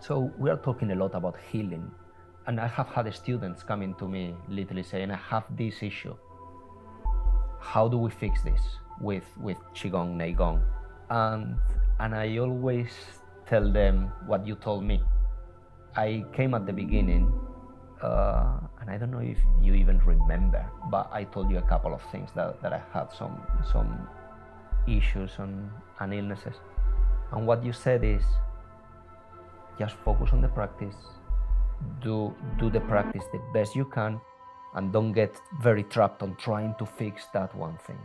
So we are talking a lot about healing, and I have had students coming to me literally saying, I have this issue. How do we fix this with qigong, Neigong? And I always tell them what you told me. I came at the beginning, and I don't know if you even remember, but I told you a couple of things that I had some issues and illnesses. And what you said is, just focus on the practice, do the practice the best you can, and don't get very trapped on trying to fix that one thing.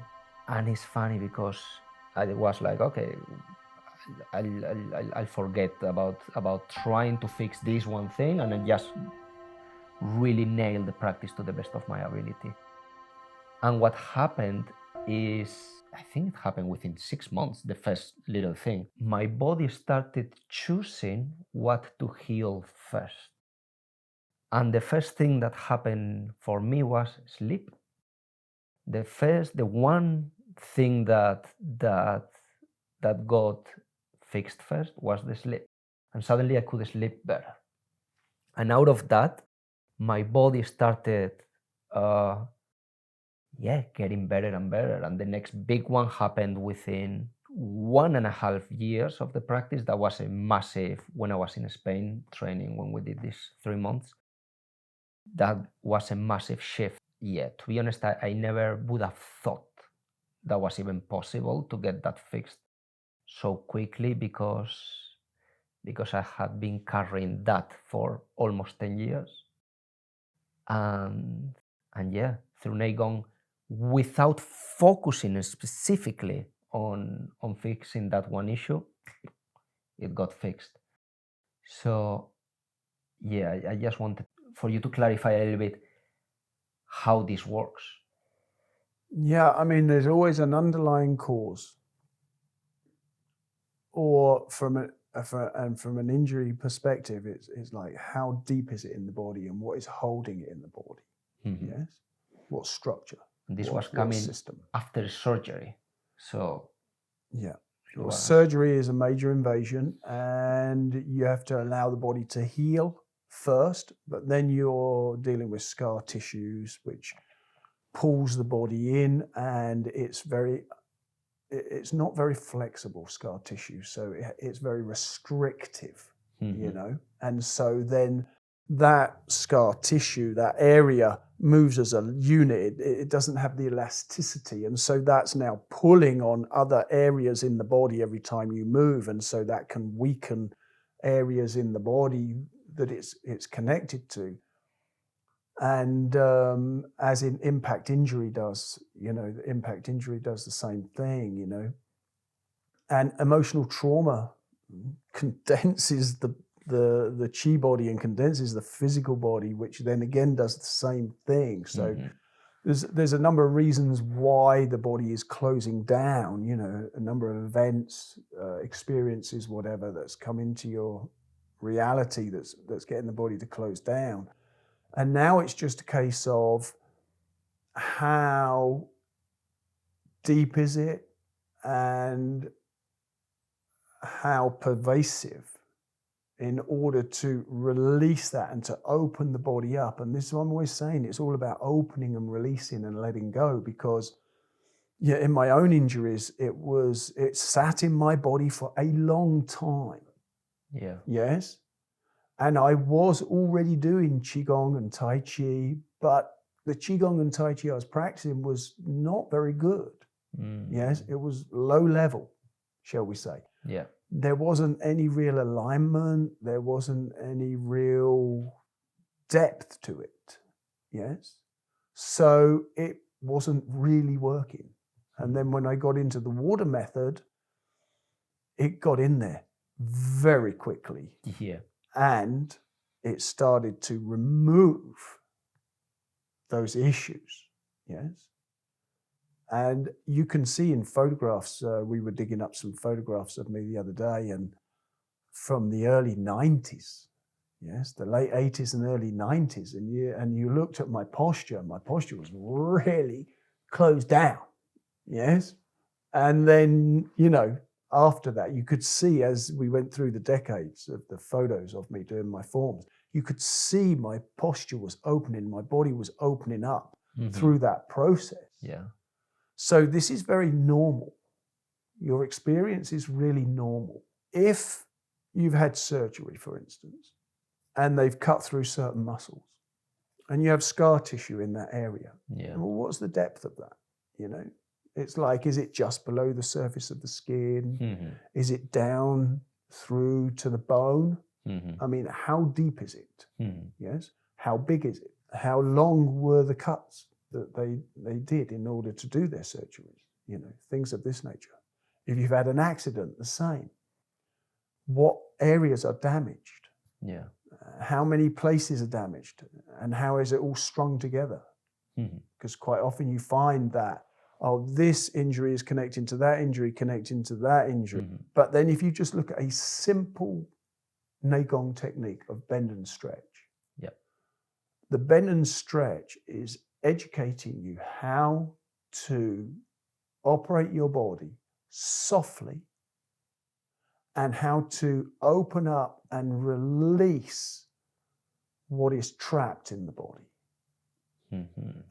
And it's funny because I was like, okay, I'll forget about trying to fix this one thing, and I just really nail the practice to the best of my ability. And what happened is, I think it happened within 6 months, the first little thing. My body started choosing what to heal first. And the first thing that happened for me was sleep. The one thing that got fixed first was the sleep. And suddenly I could sleep better. And out of that, my body started getting better and better. And the next big one happened within 1.5 years of the practice. That was a massive, when I was in Spain training, when we did this 3 months, that was a massive shift. Yeah, to be honest, I never would have thought that was even possible to get that fixed so quickly, because I had been carrying that for almost 10 years. And yeah, through Neigong, without focusing specifically on fixing that one issue, it got fixed. So yeah, I just wanted for you to clarify a little bit how this works. Yeah, I mean, there's always an underlying cause, or from an injury perspective, it's like, how deep is it in the body and what is holding it in the body? Mm-hmm. Yes, what structure? And this was coming system after surgery. So yeah, well, surgery is a major invasion, and you have to allow the body to heal first, but then you're dealing with scar tissues, which pulls the body in, and it's not very flexible, scar tissue, so it's very restrictive, mm-hmm. you know, and so then that scar tissue, that area, moves as a unit. It doesn't have the elasticity, and so that's now pulling on other areas in the body every time you move, and so that can weaken areas in the body that it's connected to. And as in impact injury does, you know, the impact injury does the same thing, you know. And emotional trauma condenses the chi body and condenses the physical body, which then again does the same thing. So mm-hmm. there's a number of reasons why the body is closing down, you know, a number of events, experiences, whatever, that's come into your reality that's getting the body to close down. And now it's just a case of how deep is it and how pervasive, in order to release that and to open the body up. And this is what I'm always saying, it's all about opening and releasing and letting go, because yeah, in my own injuries, it sat in my body for a long time. Yeah. Yes. And I was already doing qigong and taichi, but the qigong and taichi I was practicing was not very good. Mm. Yes, it was low level, shall we say. Yeah. There wasn't any real alignment. There wasn't any real depth to it. Yes. So it wasn't really working. And then when I got into the water method, it got in there very quickly. Yeah. And it started to remove those issues, yes? And you can see in photographs, we were digging up some photographs of me the other day, and from the early 90s, yes, the late 80s and early 90s, and you looked at my posture was really closed down, yes? And then, you know, after that, you could see as we went through the decades of the photos of me doing my forms, you could see my posture was opening, my body was opening up through that process. Yeah. So this is very normal. Your experience is really normal. If you've had surgery, for instance, and they've cut through certain muscles and you have scar tissue in that area, well, what's the depth of that? You know, it's like, is it just below the surface of the skin? Is it down through to the bone? I mean, how deep is it? Yes. How big is it? How long were the cuts that they did in order to do their surgeries? You know, things of this nature. If you've had an accident, the same. What areas are damaged? Yeah. How many places are damaged? And how is it all strung together? Because quite often you find that, oh, this injury is connecting to that injury, connecting to that injury. But then if you just look at a simple Neigong technique of bend and stretch, the bend and stretch is educating you how to operate your body softly and how to open up and release what is trapped in the body.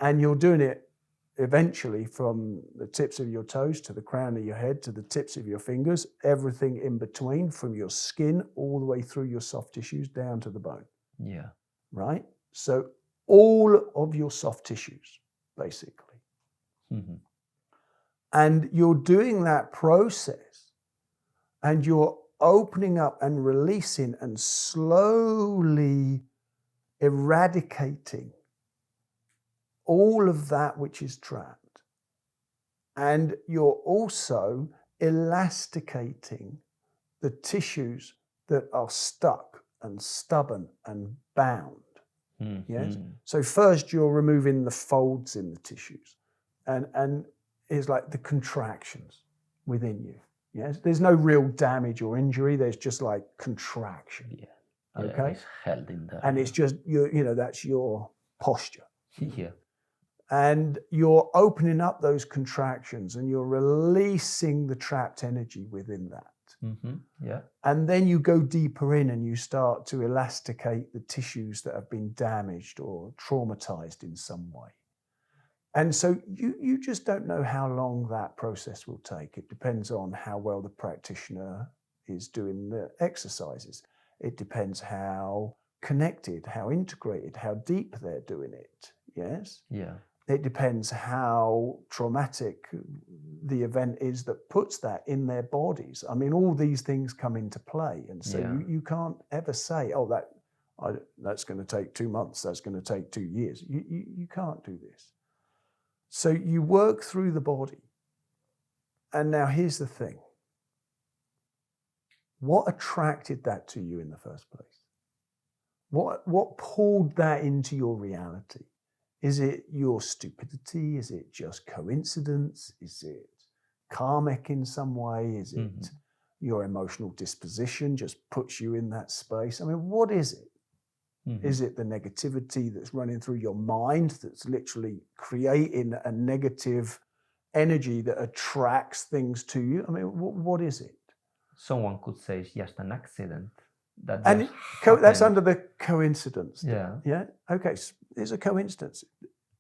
And you're doing it eventually from the tips of your toes to the crown of your head to the tips of your fingers, everything in between, from your skin all the way through your soft tissues down to the bone. Yeah. Right? So all of your soft tissues, basically. And you're doing that process and you're opening up and releasing and slowly eradicating all of that which is trapped. And you're also elasticating the tissues that are stuck and stubborn and bound. Yes. So first you're removing the folds in the tissues, and it's like the contractions within you. Yes. There's no real damage or injury. There's just like contraction. Yeah. Okay. It's held in there. And it's just that's your posture. Yeah. And you're opening up those contractions and you're releasing the trapped energy within that. Yeah. And then you go deeper in and you start to elasticate the tissues that have been damaged or traumatized in some way. And so you just don't know how long that process will take. It depends on how well the practitioner is doing the exercises. It depends how connected, how integrated, how deep they're doing it. Yes? Yeah. It depends how traumatic the event is that puts that in their bodies. I mean, all these things come into play. And so you can't ever say, oh, that's going to take 2 months, that's going to take 2 years. You can't do this. So you work through the body. And now here's the thing. What attracted that to you in the first place? What pulled that into your reality? Is it your stupidity? Is it just coincidence? Is it karmic in some way? Is it your emotional disposition just puts you in that space? I mean, what is it? Is it the negativity that's running through your mind that's literally creating a negative energy that attracts things to you? I mean, what is it? Someone could say it's just an accident. And that's under the coincidence. Yeah. Okay. So it's a coincidence.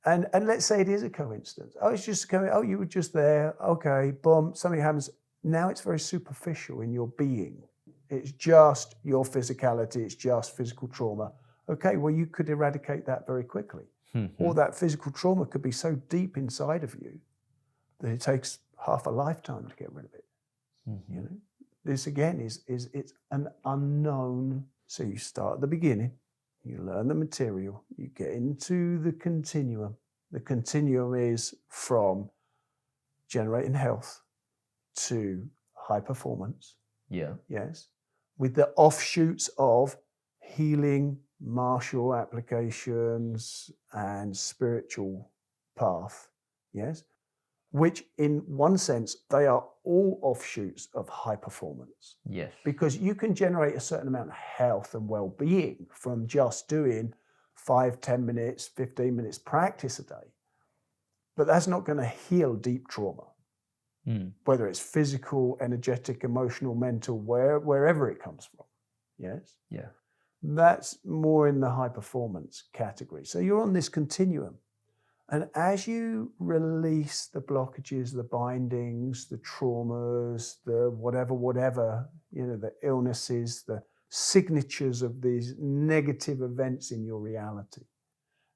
And let's say it is a coincidence. Oh, it's just you were just there. Okay. Boom. Something happens. Now it's very superficial in your being. It's just your physicality. It's just physical trauma. Okay. Well, you could eradicate that very quickly. Or that physical trauma could be so deep inside of you that it takes half a lifetime to get rid of it. You know? This again is it's an unknown. So you start at the beginning, you learn the material, you get into the continuum. The continuum is from generating health to high performance. Yeah. Yes. With the offshoots of healing, martial applications, and spiritual path. Yes. Which in one sense, they are all offshoots of high performance. Yes. Because you can generate a certain amount of health and well-being from just doing 5, 10 minutes, 15 minutes practice a day. But that's not going to heal deep trauma. whether it's physical, energetic, emotional, mental, wherever it comes from. Yes? Yeah. That's more in the high performance category. So you're on this continuum. And as you release the blockages, the bindings, the traumas, the whatever, the illnesses, the signatures of these negative events in your reality,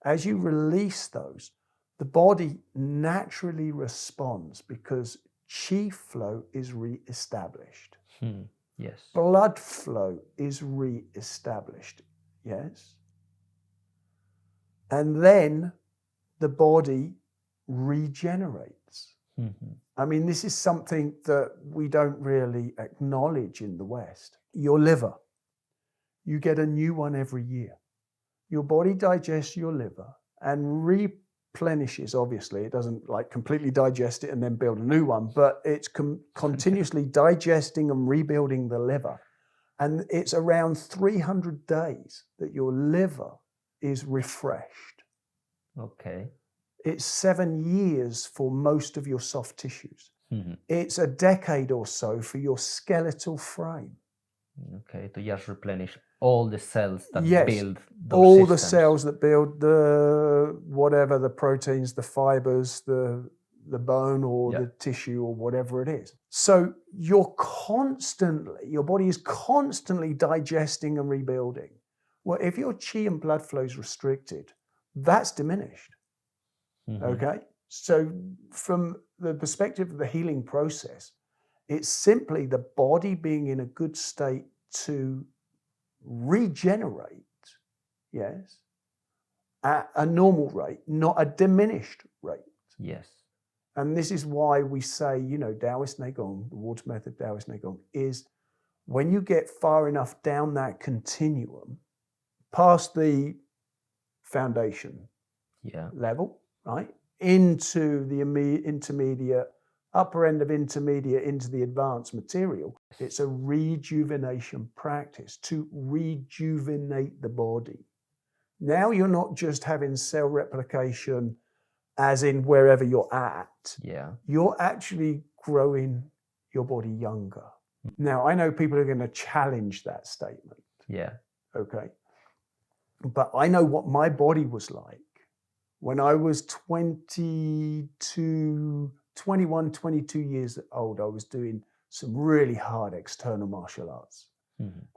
as you release those, the body naturally responds because chi flow is re-established. Yes. Blood flow is re-established. Yes. And then the body regenerates. I mean, this is something that we don't really acknowledge in the West. Your liver, you get a new one every year. Your body digests your liver and replenishes, obviously. It doesn't like completely digest it and then build a new one, but it's continuously digesting and rebuilding the liver. And it's around 300 days that your liver is refreshed. Okay. It's 7 years for most of your soft tissues. It's a decade or so for your skeletal frame. Okay, to just replenish all the cells that build those all systems. the cells that build the proteins, the fibers, the bone or the tissue or whatever it is. So your body is constantly digesting and rebuilding. Well, if your chi and blood flow is restricted, that's diminished. Okay? So from the perspective of the healing process, it's simply the body being in a good state to regenerate, yes, at a normal rate, not a diminished rate. Yes. And this is why we say, Daoist Neigong, the water method, Daoist Neigong, is when you get far enough down that continuum, past the foundation level, right, into the intermediate, upper end of intermediate, into the advanced material, it's a rejuvenation practice to rejuvenate the body. Now you're not just having cell replication as in wherever you're at. Yeah. You're actually growing your body younger. Now, I know people are going to challenge that statement. Yeah. Okay. But I know what my body was like when I was 21, 22 years old. I was doing some really hard external martial arts.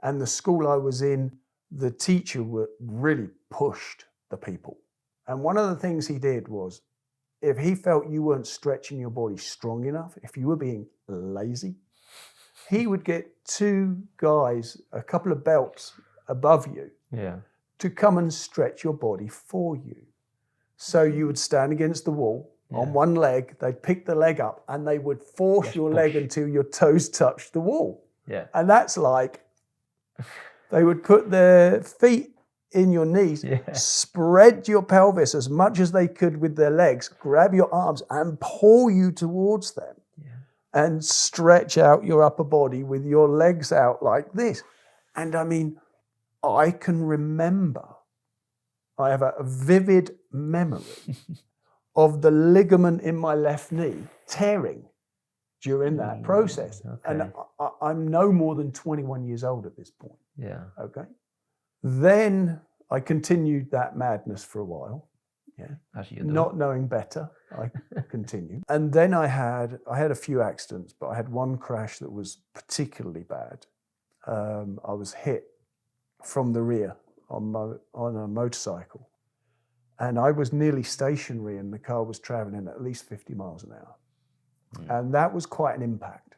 And the school I was in, the teacher really pushed the people. And one of the things he did was, if he felt you weren't stretching your body strong enough, if you were being lazy, he would get two guys, a couple of belts above you, to come and stretch your body for you. So you would stand against the wall on one leg, they'd pick the leg up and they would force your leg until your toes touched the wall. Yeah. And that's like, they would put their feet in your knees, spread your pelvis as much as they could with their legs, grab your arms and pull you towards them and stretch out your upper body with your legs out like this. And I mean, I can remember, I have a vivid memory of the ligament in my left knee tearing during that process. And I'm no more than 21 years old at this point. Yeah. Okay. Then I continued that madness for a while. Yeah. As you do. Not knowing better, I continued. And then I had a few accidents, but I had one crash that was particularly bad. I was hit from the rear on a motorcycle. And I was nearly stationary and the car was traveling at least 50 miles an hour. And that was quite an impact.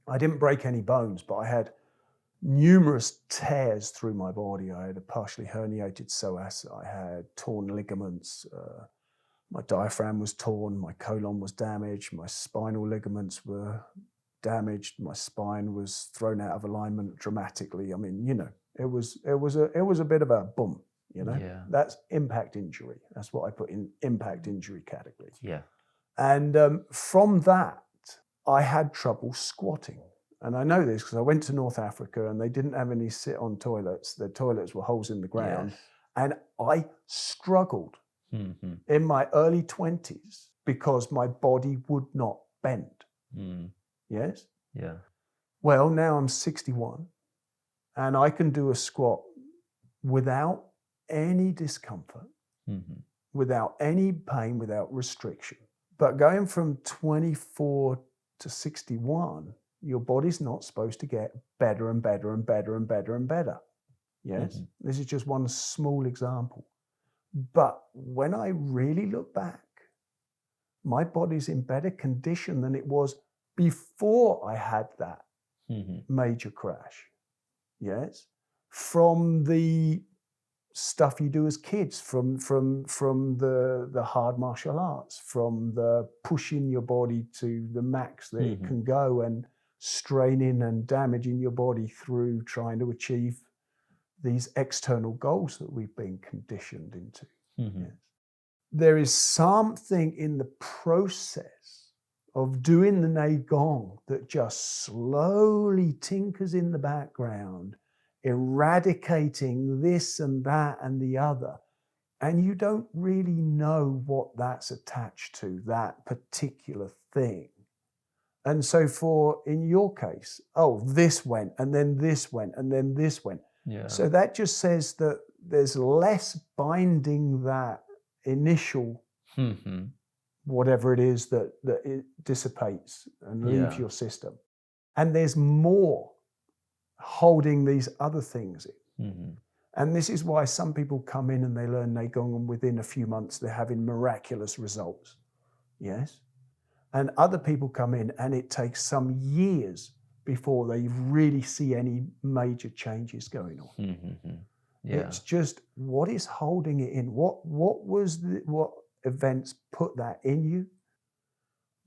I didn't break any bones, but I had numerous tears through my body. I had a partially herniated psoas. I had torn ligaments. My diaphragm was torn. My colon was damaged. My spinal ligaments were damaged. My spine was thrown out of alignment dramatically. I mean, it was a bit of a boom. That's impact injury. That's what I put in impact injury category. Yeah. And from that, I had trouble squatting. And I know this because I went to North Africa and they didn't have any sit-on toilets. The toilets were holes in the ground. And I struggled in my early 20s because my body would not bend. Yes? Yeah. Well, now I'm 61 and I can do a squat without any discomfort, without any pain, without restriction. But going from 24 to 61, your body's not supposed to get better and better and better and better and better. Yes? This is just one small example. But when I really look back, my body's in better condition than it was before I had that major crash. Yes? From the stuff you do as kids, from the hard martial arts, from the pushing your body to the max that it can go and straining and damaging your body through trying to achieve these external goals that we've been conditioned into. Yes. There is something in the process of doing the Neigong that just slowly tinkers in the background, eradicating this and that and the other. And you don't really know what that's attached to, that particular thing. And so in your case, this went, and then this went, and then this went. Yeah. So that just says that there's less binding that initial whatever it is that it dissipates and leaves your system. And there's more holding these other things in. And this is why some people come in and they learn Neigong and within a few months they're having miraculous results. Yes? And other people come in and it takes some years before they really see any major changes going on. It's just what is holding it in. What events put that in you?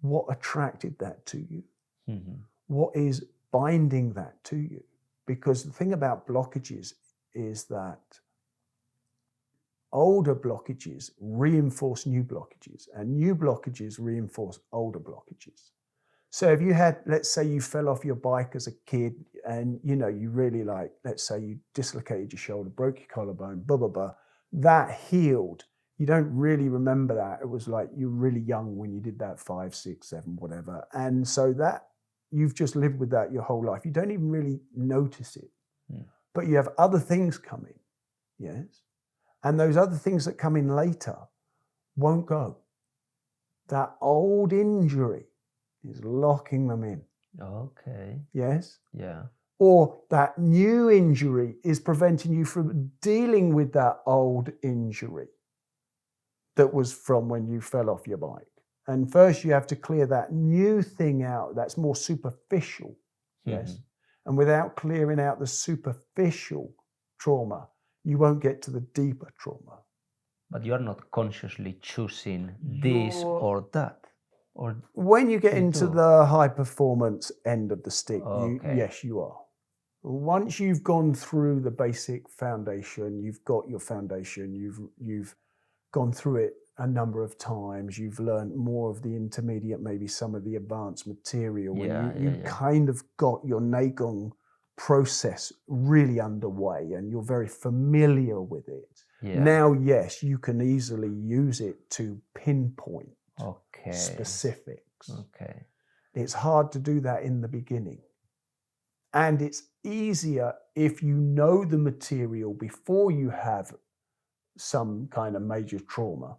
What attracted that to you? What is binding that to you? Because the thing about blockages is that older blockages reinforce new blockages, and new blockages reinforce older blockages. So if you had, let's say you fell off your bike as a kid and, you really let's say you dislocated your shoulder, broke your collarbone, blah, blah, blah, that healed. You don't really remember that. It was like you were really young when you did that, 5, 6, 7, whatever. And so that you've just lived with that your whole life. You don't even really notice it. But you have other things come in, yes? And those other things that come in later won't go. That old injury is locking them in. Okay. Yes? Yeah. Or that new injury is preventing you from dealing with that old injury that was from when you fell off your bike. And first you have to clear that new thing out that's more superficial. Yes? And without clearing out the superficial trauma, you won't get to the deeper trauma. But you are not consciously choosing this or that. Or when you get into the high performance end of the stick, yes, you are. Once you've gone through the basic foundation, you've got your foundation, you've gone through it a number of times, you've learned more of the intermediate, maybe some of the advanced material, and you kind of got your Neigong process really underway and you're very familiar with it. Now, yes, you can easily use it to pinpoint specifics. It's hard to do that in the beginning. And it's easier if you know the material before you have some kind of major trauma.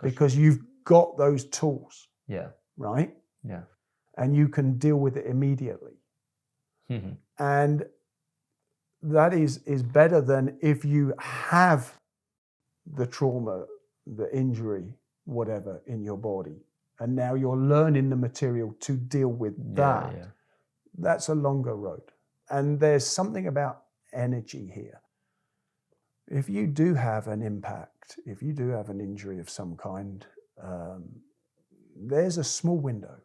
Because you've got those tools. Right? And you can deal with it immediately. And that is better than if you have the trauma, the injury, whatever in your body, and now you're learning the material to deal with that. That's a longer road. And there's something about energy here. If you do have an impact, if you do have an injury of some kind, there's a small window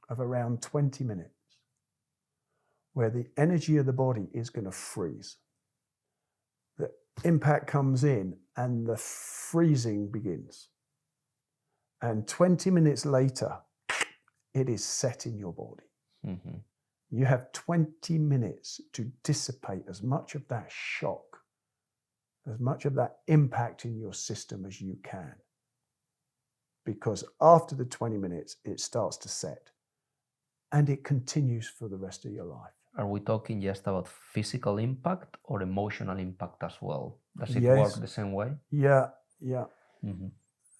of around 20 minutes where the energy of the body is going to freeze. The impact comes in and the freezing begins. And 20 minutes later, it is set in your body. You have 20 minutes to dissipate as much of that shock, as much of that impact in your system as you can. Because after the 20 minutes, it starts to set. and it continues for the rest of your life. Are we talking just about physical impact or emotional impact as well? Does it Yes. work the same way? Yeah. Mm-hmm.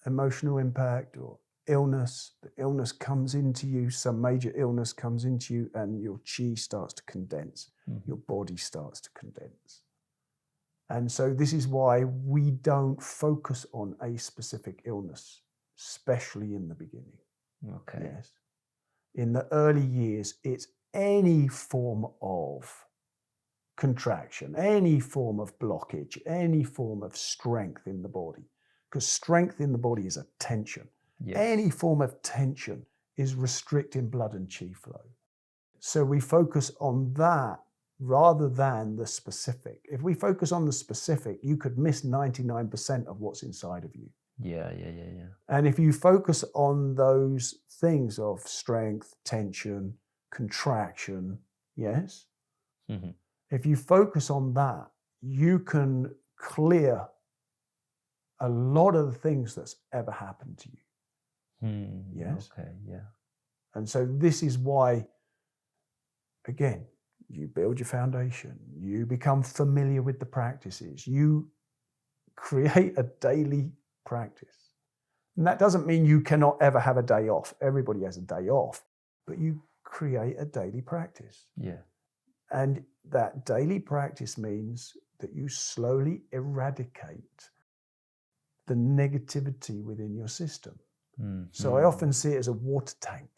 Emotional impact or illness. The illness comes into you, some major illness comes into you, and your chi starts to condense. Mm-hmm. Your body starts to condense. And so this is why we don't focus on a specific illness, especially in the beginning. Okay. Yes. In the early years, it's any form of contraction, any form of blockage, any form of strength in the body. Because strength in the body is a tension. Yes. Any form of tension is restricting blood and chi flow. So we focus on that rather than the specific. If we focus on the specific, you could miss 99% of what's inside of you. Yeah. And if you focus on those things of strength, tension, contraction, yes, Mm-hmm. if you focus on that, you can clear a lot of the things that's ever happened to you. Yes. Okay. Yeah. And so this is why, again, you build your foundation, you become familiar with the practices, you create a daily practice. And that doesn't mean you cannot ever have a day off. Everybody has a day off, but you create a daily practice. Yeah. And that daily practice means that you slowly eradicate the negativity within your system. Mm-hmm. So I often see it as a water tank,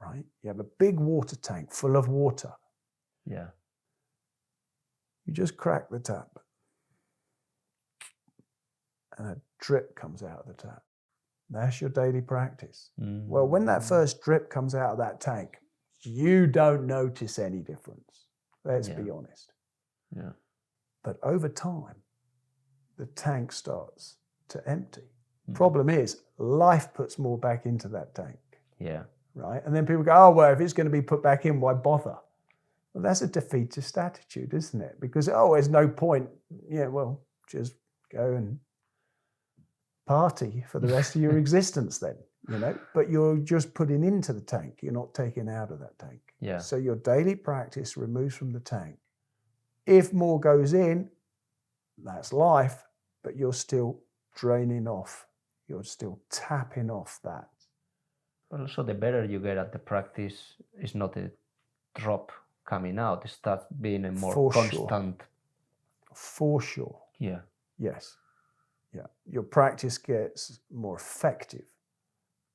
right? You have a big water tank full of water. Yeah. You just crack the tap and a drip comes out of the tap. That's your daily practice. Mm-hmm. Well, when that first drip comes out of that tank, you don't notice any difference. Let's be honest. Yeah. But over time, the tank starts to empty. Mm-hmm. Problem is, life puts more back into that tank. Yeah. Right? And then people go, oh, well, if it's going to be put back in, why bother? Well, that's a defeatist attitude, isn't it? Because, there's no point. Yeah, well, just go and party for the rest of your existence then, But you're just putting into the tank. You're not taking out of that tank. Yeah. So your daily practice removes from the tank. If more goes in, that's life, but you're still draining off. You're still tapping off that. But also the better you get at the practice, it's not a drop coming out. It starts being a more constant. For sure. Yeah. Yes. Yeah. Your practice gets more effective.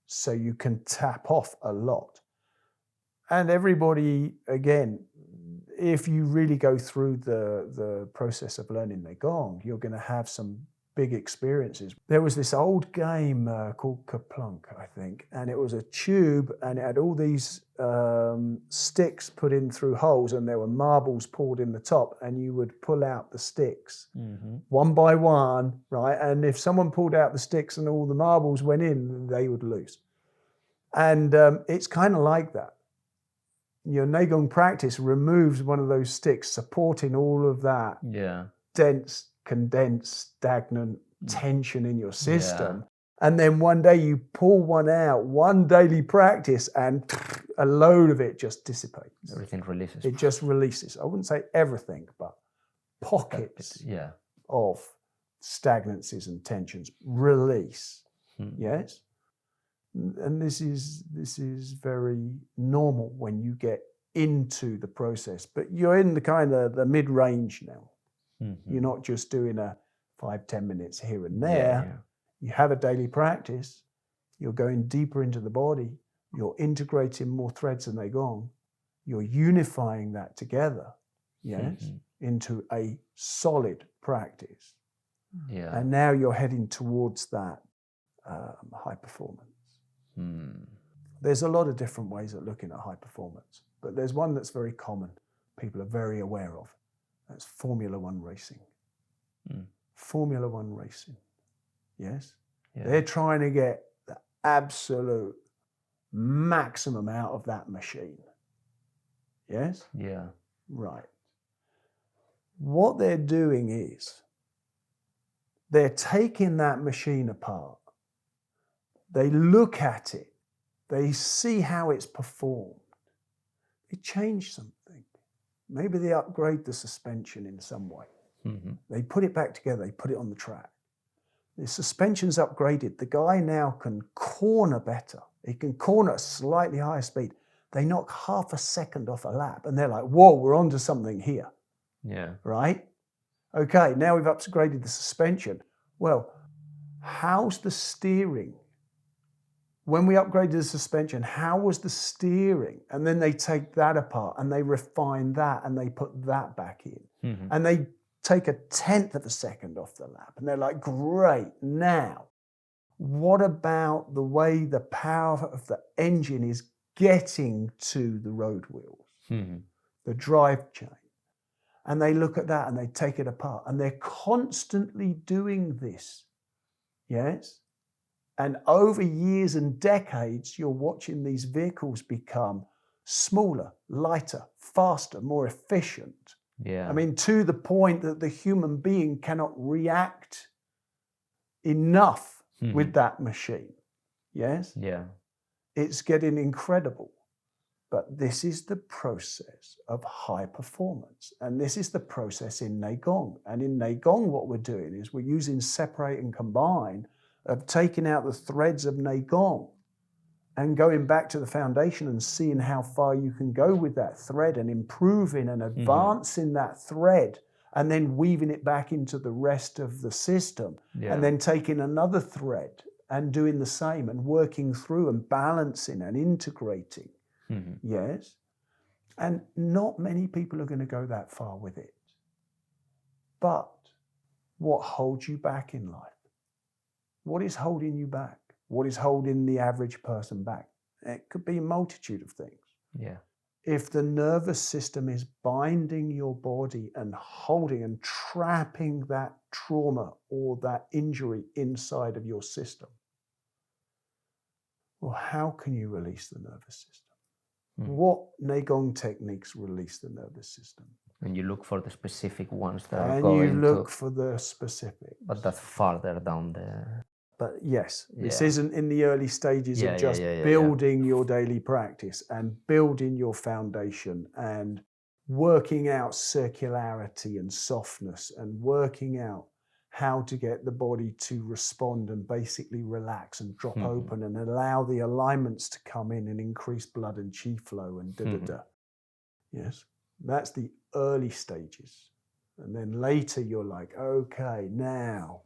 So you can tap off a lot. And everybody, again, if you really go through the process of learning Neigong, you're going to have some big experiences. There was this old game called Kaplunk, I think, and it was a tube and it had all these sticks put in through holes and there were marbles poured in the top and you would pull out the sticks one by one, right? And if someone pulled out the sticks and all the marbles went in, they would lose. And it's kind of like that. Your Neigong practice removes one of those sticks, supporting all of that dense, condensed, stagnant tension in your system. Yeah. And then one day you pull one out, one daily practice, and a load of it just dissipates. Everything releases. It just releases. I wouldn't say everything, but pockets of stagnancies and tensions release. Yes? And this is very normal when you get into the process, but you're in the kind of the mid-range now. You're not just doing a 5-10 minutes here and there. You have a daily practice. You're going deeper into the body. You're integrating more threads of Neigong. You're unifying that together, into a solid practice. Yeah. And now you're heading towards that high performance. There's a lot of different ways of looking at high performance, but there's one that's very common, people are very aware of. That's Formula One racing. Formula One racing. Yes? Yeah. They're trying to get the absolute maximum out of that machine. Yes? Yeah. Right. What they're doing is they're taking that machine apart. They look at it. They see how it's performed. could change something. Maybe they upgrade the suspension in some way. Mm-hmm. They put it back together, they put it on the track. The suspension's upgraded. The guy now can corner better. He can corner at a slightly higher speed. They knock half a second off a lap and they're like, whoa, we're onto something here. Yeah. Right? Okay, now we've upgraded the suspension. Well, how's the steering? When we upgraded the suspension, how was the steering? And then they take that apart and they refine that and they put that back in. Mm-hmm. And they take 1/10 of a second off the lap. And they're like, great, now, what about the way the power of the engine is getting to the road wheels, Mm-hmm. the drive chain? And they look at that and they take it apart. And they're constantly doing this. Yes? And over years and decades, you're watching these vehicles become smaller, lighter, faster, more efficient. Yeah. I mean, to the point that the human being cannot react enough Mm-hmm. with that machine. Yes? Yeah. It's getting incredible. But this is the process of high performance. And this is the process in Neigong. And in Neigong, what we're doing is we're using separate and combine of taking out the threads of Neigong and going back to the foundation and seeing how far you can go with that thread and improving and advancing that thread and then weaving it back into the rest of the system. Yeah. And then taking another thread and doing the same and working through and balancing and integrating. Mm-hmm. Yes. And not many people are going to go that far with it. But what holds you back in life? What is holding you back? What is holding the average person back? It could be a multitude of things. Yeah. If the nervous system is binding your body and holding and trapping that trauma or that injury inside of your system, well, how can you release the nervous system? What Neigong techniques release the nervous system? And you look for the specific ones that are And going you look to, for the specific. but that's farther down the. But yes, this Yeah. isn't in the early stages Yeah, of just building your daily practice and building your foundation and working out circularity and softness and working out how to get the body to respond and basically relax and drop open and allow the alignments to come in and increase blood and chi flow and da-da-da. Yes, that's the early stages. And then later you're like, okay, now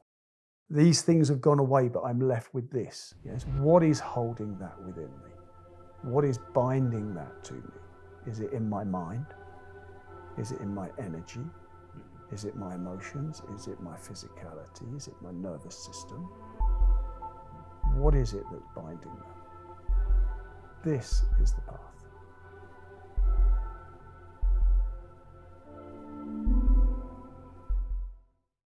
these things have gone away, but I'm left with this. Yes, what is holding that within me? What is binding that to me? Is it in my mind? Is it in my energy? Is it my emotions? Is it my physicality? Is it my nervous system? What is it that's binding that? This is the path.